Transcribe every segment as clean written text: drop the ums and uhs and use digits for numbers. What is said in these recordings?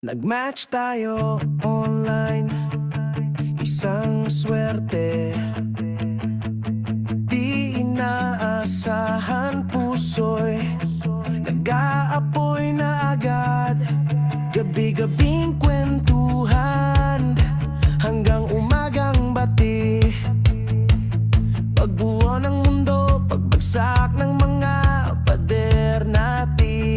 Nag-match tayo online, isang swerte. Di inaasahan, puso'y nag-aapoy na agad. Gabi-gabing kwentuhan hanggang umagang bati. Pagbuo ng mundo, pagbagsak ng mga pader nati.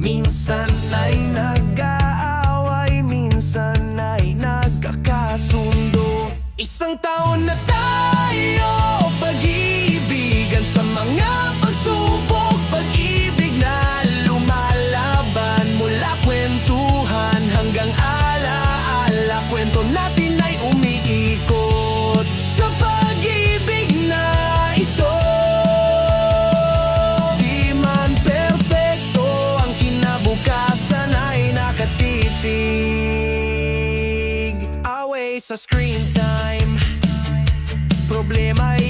Minsan ay nag-aaway, minsan ay nagkakasundo. Isang taon na tayo, pag-iibigan sa mga pagsubok. Pag-ibig na lumalaban mula kwentuhan hanggang ala-ala. Kwento natin ay umiikot sa pag-ibig na ito. Di man perpekto, ang kinabukasan ay nakatitig. Away sa screen time, problema ay